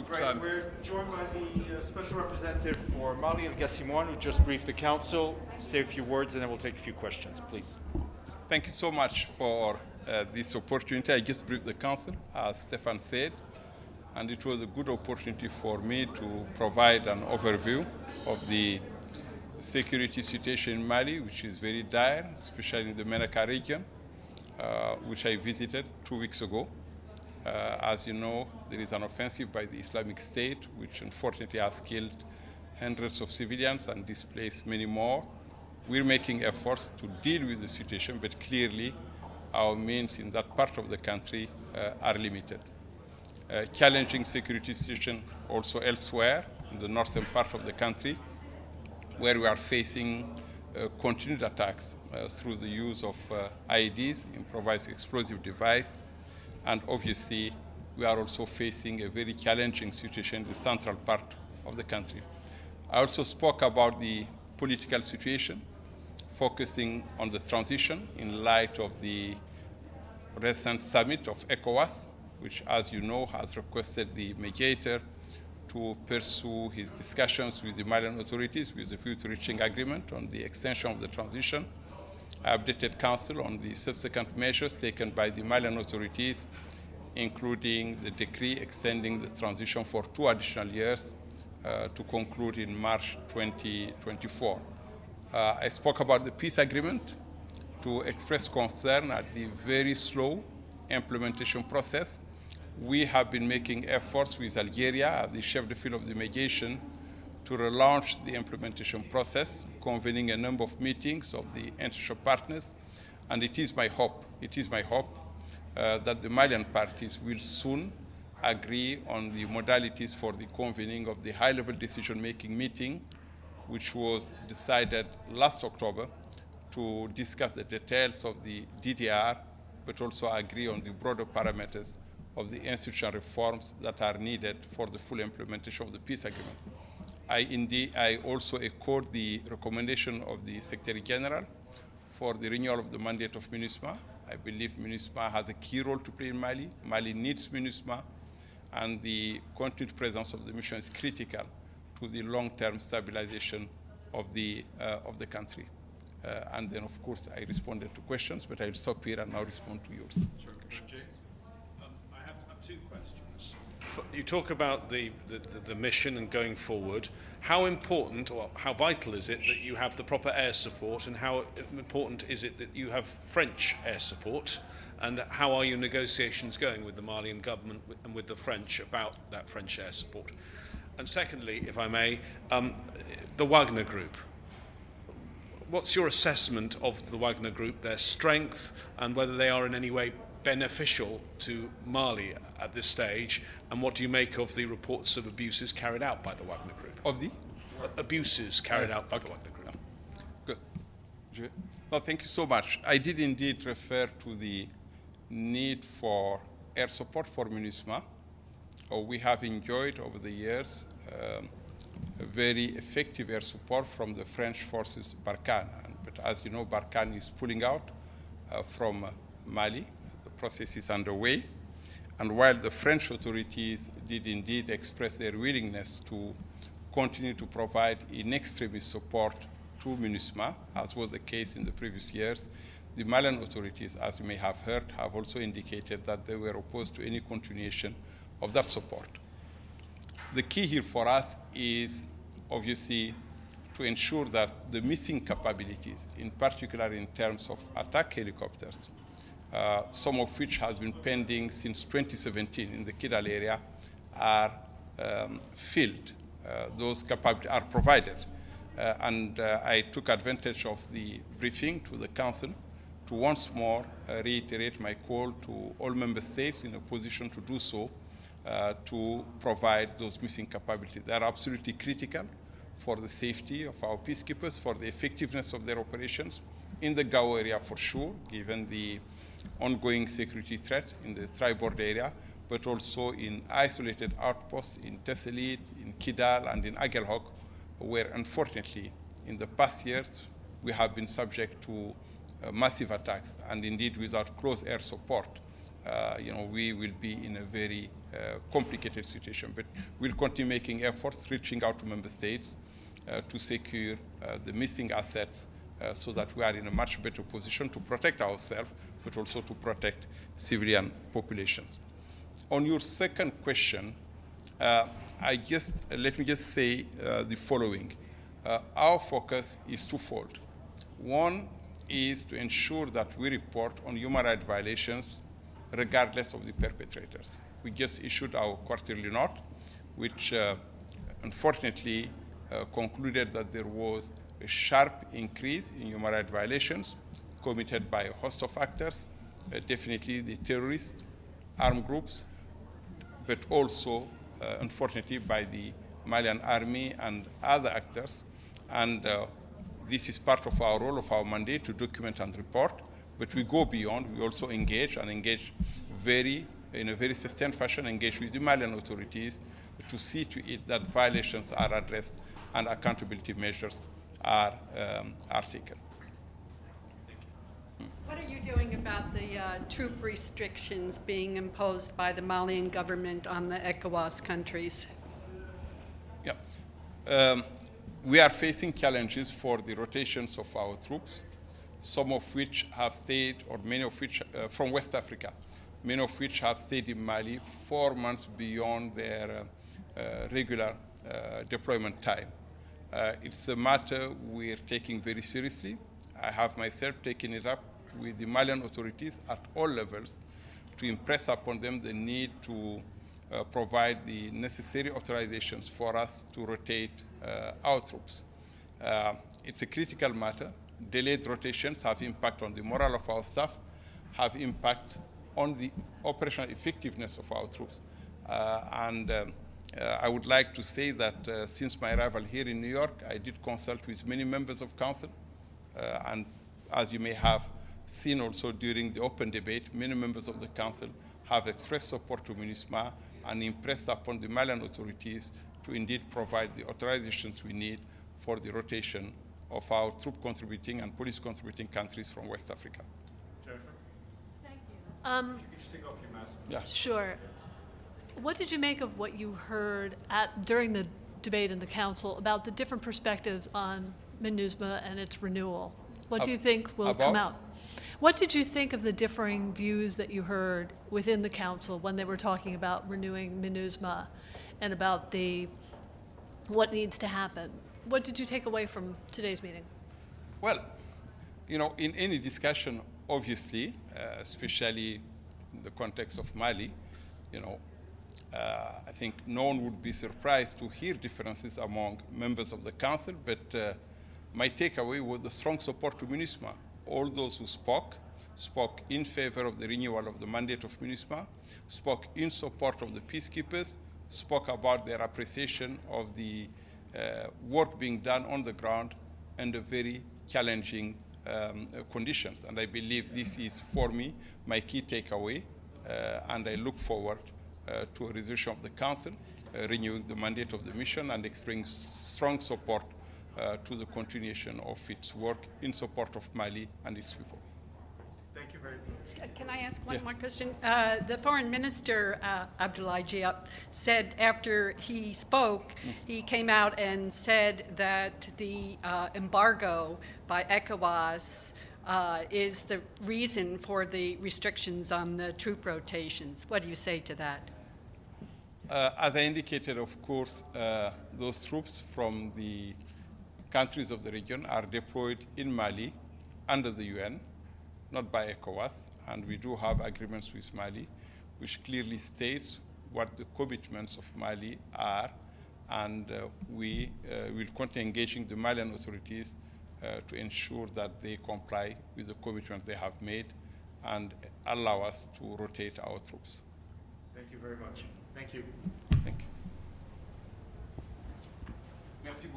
Right, we're joined by the Special Representative for Mali, El-Ghassim Wane, who just briefed the Council. Say a few words and then we'll take a few questions, please. Thank you so much for this opportunity. I just briefed the Council, as Stefan said, and it was a good opportunity for me to provide an overview of the security situation in Mali, which is very dire, especially in the Menaka region, which I visited 2 weeks ago. As you know, there is an offensive by the Islamic State, which unfortunately has killed hundreds of civilians and displaced many more. We're making efforts to deal with the situation, but clearly our means in that part of the country are limited. Challenging security situation also elsewhere in the northern part of the country, where we are facing continued attacks through the use of IEDs, improvised explosive device, and obviously we are also facing a very challenging situation in the central part of the country. I also spoke about the political situation, focusing on the transition in light of the recent summit of ECOWAS, which, as you know, has requested the mediator to pursue his discussions with the Malian authorities with a view to reaching agreement on the extension of the transition. I updated Council on the subsequent measures taken by the Malian authorities, including the decree extending the transition for 2 additional years to conclude in March 2024. I spoke about the peace agreement to express concern at the very slow implementation process. We have been making efforts with Algeria, the chef de file of the mediation, to relaunch the implementation process, convening a number of meetings of the international partners, and it is my hope that the Malian parties will soon agree on the modalities for the convening of the high-level decision-making meeting, which was decided last October to discuss the details of the DDR, but also agree on the broader parameters of the institutional reforms that are needed for the full implementation of the peace agreement. I also echoed the recommendation of the Secretary General for the renewal of the mandate of MINUSMA. I believe MINUSMA has a key role to play in Mali. Mali needs MINUSMA, and the continued presence of the mission is critical to the long-term stabilization of the country. And then, of course, I responded to questions, but I'll stop here and now respond to yours. Sure. I have 2 questions. You talk about the mission and going forward. How important or how vital is it that you have the proper air support, and how important is it that you have French air support? And how are your negotiations going with the Malian government and with the French about that French air support? And secondly, if I may, the Wagner Group. What's your assessment of the Wagner Group, their strength, and whether they are in any way beneficial to Mali at this stage? And what do you make of the reports of abuses carried out by the Wagner Group? Of the? Abuses carried out by the Wagner Group. Good. No, thank you so much. I did indeed refer to the need for air support for MINUSMA. We have enjoyed over the years a very effective air support from the French forces Barkhane. But as you know, Barkhane is pulling out from Mali. The process is underway. And while the French authorities did indeed express their willingness to continue to provide in extremis support to MINUSMA, as was the case in the previous years, the Malian authorities, as you may have heard, have also indicated that they were opposed to any continuation of that support. The key here for us is obviously to ensure that the missing capabilities, in particular in terms of attack helicopters, some of which has been pending since 2017 in the Kidal area, are filled. Those capabilities are provided. And I took advantage of the briefing to the Council to once more reiterate my call to all member states in a position to do so, to provide those missing capabilities. They are absolutely critical for the safety of our peacekeepers, for the effectiveness of their operations in the Gao area for sure, given the ongoing security threat in the tri-border area, but also in isolated outposts in Tesselit, in Kidal, and in Aguelhok, where unfortunately in the past years we have been subject to massive attacks, and indeed without close air support, we will be in a very complicated situation. But we'll continue making efforts, reaching out to member states to secure the missing assets so that we are in a much better position to protect ourselves, but also to protect civilian populations. On your second question, let me just say the following. Our focus is twofold. One is to ensure that we report on human rights violations regardless of the perpetrators. We just issued our quarterly note, which unfortunately concluded that there was a sharp increase in human rights violations committed by a host of actors, definitely the terrorists, armed groups, but also, unfortunately, by the Malian army and other actors. And this is part of our role, of our mandate, to document and report. But we go beyond. We also engage, and engage in a very sustained fashion, engage with the Malian authorities to see to it that violations are addressed and accountability measures are taken. What are you doing about the troop restrictions being imposed by the Malian government on the ECOWAS countries? Yeah. We are facing challenges for the rotations of our troops, some of which have stayed, or many of which from West Africa, many of which have stayed in Mali 4 months beyond their regular deployment time. It's a matter we're taking very seriously. I have myself taken it up with the Malian authorities at all levels to impress upon them the need to provide the necessary authorizations for us to rotate our troops. It's a critical matter. Delayed rotations have impact on the morale of our staff, have impact on the operational effectiveness of our troops. I would like to say that since my arrival here in New York, I did consult with many members of council, and as you may have seen also during the open debate, many members of the council have expressed support to MINUSMA and impressed upon the Malian authorities to indeed provide the authorizations we need for the rotation of our troop contributing and police contributing countries from West Africa. Jennifer? Thank you. You can just take off your mask. Yeah. Sure. What did you make of what you heard during the debate in the council about the different perspectives on MINUSMA and its renewal? What do you think will come out? What did you think of the differing views that you heard within the council when they were talking about renewing MINUSMA and about what needs to happen? What did you take away from today's meeting? Well, in any discussion, obviously, especially in the context of Mali, I think no one would be surprised to hear differences among members of the council, but my takeaway was the strong support to MINUSMA. All those who spoke in favor of the renewal of the mandate of MINUSMA, spoke in support of the peacekeepers, spoke about their appreciation of the work being done on the ground under very challenging conditions. And I believe this is, for me, my key takeaway, and I look forward to a resolution of the Council, renewing the mandate of the mission and expressing strong support to the continuation of its work in support of Mali and its people. Thank you very much. Can I ask one more question? The foreign minister, Abdoulaye Diop, said after he spoke, he came out and said that the embargo by ECOWAS is the reason for the restrictions on the troop rotations. What do you say to that? As I indicated, of course, those troops from the countries of the region are deployed in Mali under the UN, not by ECOWAS, and we do have agreements with Mali, which clearly states what the commitments of Mali are, and we will continue engaging the Malian authorities to ensure that they comply with the commitments they have made and allow us to rotate our troops. Thank you very much. Thank you. Thank you. Merci beaucoup.